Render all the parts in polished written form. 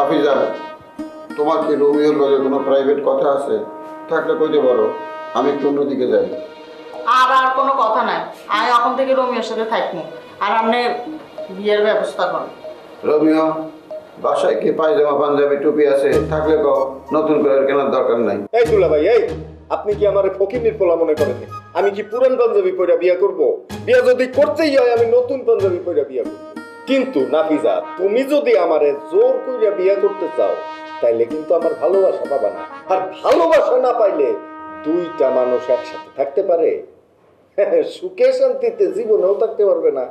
নাফিজা, তোমার কি রোমিওর লগে কোনো প্রাইভেট কথা আছে? থাকলে কইতে পারো, আমি একটু অন্যদিকে যাই। আর কোনো কথা নাই, আমি এখন থেকে রোমিওর সাথে থাকবো। আর আপনি বিয়ের ব্যবস্থা করেন। রোমিও, বাসায় কি পায়জামা পাঞ্জাবি টুপি আছে? থাকলে কও, নতুন করে আর কেনার দরকার নাই। এই দুলা ভাই, এই আপনি কি আমার ফকির পোলা মনে করেন? আমি কি পুরান পাঞ্জাবি পরে বিয়া করব? বিয়া যদি করতেই হয় আমি নতুন পাঞ্জাবি পরে বিয়া করব। কিন্তু নাফিজা, তুমি যদি আমারে জোর করে বিয়া করতে চাও তাইলে কিন্তু আমার ভালোবাসা পাবা না। আর ভালোবাসা না পাইলে দুইটা মানুষ একসাথে থাকতে পারে? সুখে শান্তিতে জীবনেও থাকতে পারবে না।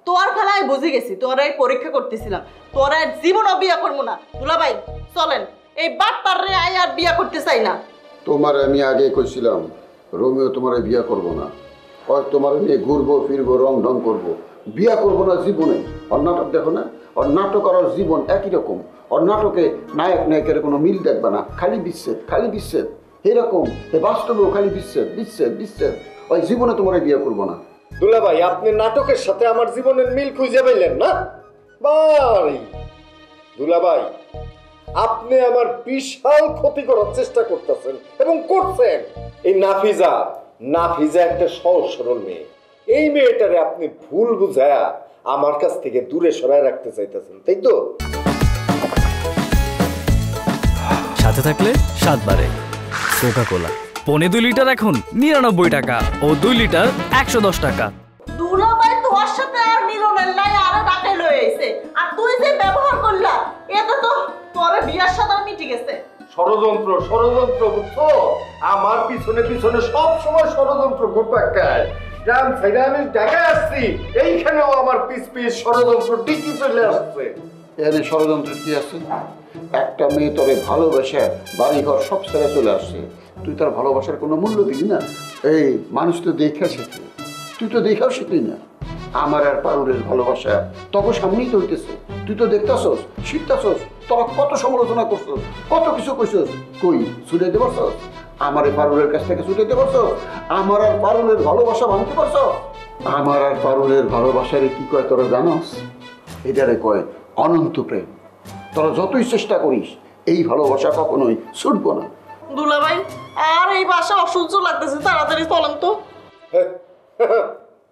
তোর খেলায় বুঝে গেছি, তোরা এই পরীক্ষা করতেছিলাম, তোরা জীবনও বিয়া করবো না। দুলাভাই চলেন, এই বাটপার রে আই আর বিয়া করতে চাই না। তোমার আমি আগে কইছিলাম রোমিও তোমার বিয়া করব না, ওই তোমার নিয়ে ঘুরবো ফিরবো রং ঢং করবো, বিয়া করবো না জীবনে। ওর নাটক দেখো না, ওর নাটক আর ওর জীবন একই রকম। ওর নাটকে নায়ক নায়কের কোনো মিল দেখবে না, খালি বিচ্ছেদ খালি বিচ্ছেদ। এরকম বাস্তবেও খালি বিচ্ছেদ বিচ্ছেদ বিচ্ছেদ। ওই জীবনে তোমার বিয়া করবো না। দুলা ভাই, আপনি নাটকের সাথে আমার জীবনের মিল খুঁজে পাইলেন না? ভাই দুলা ভাই, আপনি আমার বিশাল ক্ষতি করার চেষ্টা করতেছেন এবং করছেন। এই নাফিজা নাফিজা একটা সহজ সরল মেয়ে। এই মেয়েটারে আপনি ভুল বুঝায়া আমার কাছ থেকে দূরে সরায় রাখতে চাইতেছেন, তাই তো? সাথে থাকলে স্বাদ বাড়ে। কোকা কোলা পনে 2 লিটার এখন 99 টাকা ও 2 লিটার 110 টাকা। দুলাভাই তোমার সাথে আর মিলনের নাই, আরো ডাকে লয়ে আইছে। আর তুই যে ব্যবহার করলা, এটা তো তোর বিয়ার সাথে মিটে গেছে। ষড়যন্ত্র ষড়যন্ত্র, বুঝছো? আমার পিছনে পিছনে সব সময় ষড়যন্ত্র ঘুরপাকায়। গ্রাম থেকে আমি ঢাকায় আসছি, এইখানেও আমার পিছ পিছ ষড়যন্ত্র ঠিকই চলে আসছে। এর ষড়যন্ত্র কি আছে? একটা মেয়ে তোরে ভালোবাসে বাড়ি ঘর সব ছেড়ে চলে আসছে, তুই তার ভালোবাসার কোনো মূল্য দিবি না? এই মানুষ তো দেখা শেখে, তুই তো দেখাও শিখলি না। আমার আর পারুলের ভালোবাসা তখন সামনেই তো হইতেছে, তুই তো দেখতেছস শিখতেছস। তোরা কত সমালোচনা করছস, কত কিছু কইছস, কই ছুটাইতে পারছস? আমার এই পারুলের কাছ থেকে ছুটাইতে পারছস? আমার আর পারুলের ভালোবাসা ভাঙতে পারছস? আমার আর পারুলের ভালোবাসারে কি কয় তোরা জানস? এটারে কয় অনন্ত প্রেম। তোরা যতই চেষ্টা করিস এই ভালোবাসা কখনোই ছুটবো না। দুলাভাই আর এই বাসা অসহ্য লাগতেছে, তাড়াতাড়ি চলেন তো।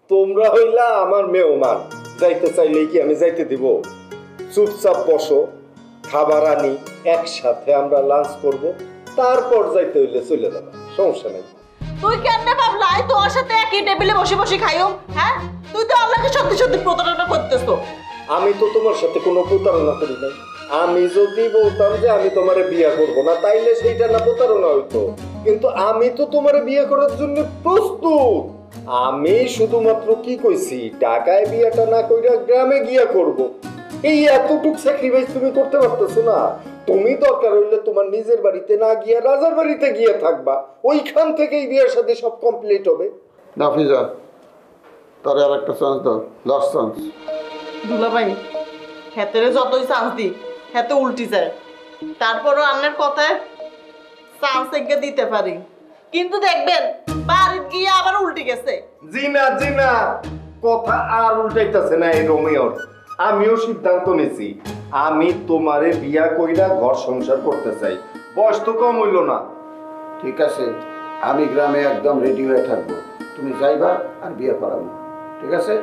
তোমরা হইলা আমার মেহমান, যাইতে চাইলেই কি আমি যাইতে দিব? চুপচাপ বসো, খাবার আনি, একসাথে আমরা লাঞ্চ করব, তারপর যাইতে হইলে চলে যাবে, সমস্যা নেই। তুই কেমনে ভাবলাই তোর সাথে একই টেবিলে বসে বসে খাইও? হ্যাঁ, তুই তো আল্লাহকে সত্যি সত্যি প্রতারণা করতেছ। আমি তো তোমার সাথে কোনো প্রতারণা করি নাই। আমি যদি বলতাম যে আমি তোমারে বিয়ে করব না, তাইলে সেইটা না প্রতারণা হইতো। কিন্তু আমি তো তোমারে বিয়ে করার জন্য প্রস্তুত। আমি শুধুমাত্র কি কইছি, ঢাকায় বিয়েটা না কইরা গ্রামে গিয়া করব। এই এতটুক স্যাক্রিফাইস তুমি করতে পারতেছো না? তুমি দরকার হইলে তোমার নিজের বাড়িতে না গিয়া রাজার বাড়িতে গিয়ে থাকবা, ওইখান থেকেই বিয়ের সাথে সব কমপ্লিট হবে। নাফিজা, তার আর একটা চান্স দাও, লাস্ট চান্স। দুলাভাই হেতেরে যতই চান্স দি হেতে উল্টি যায়, তারপরও আন্নের কথায় চান্স এগিয়ে দিতে পারি, কিন্তু দেখবেন বাড়িতে গিয়ে আবার উল্টে গেছে। জি না, কথা আর উল্টাইতেছে না এই রোমিওর। আমিও সিদ্ধান্ত নিছি, আমি তোমারে বিয়া কইরা ঘর সংসার করতে চাই। বয়স তো কম হইল না। ঠিক আছে, আমি গ্রামে একদম রেডি হয়ে থাকবো, তুমি যাইবা আর বিয়ে করাবো, ঠিক আছে?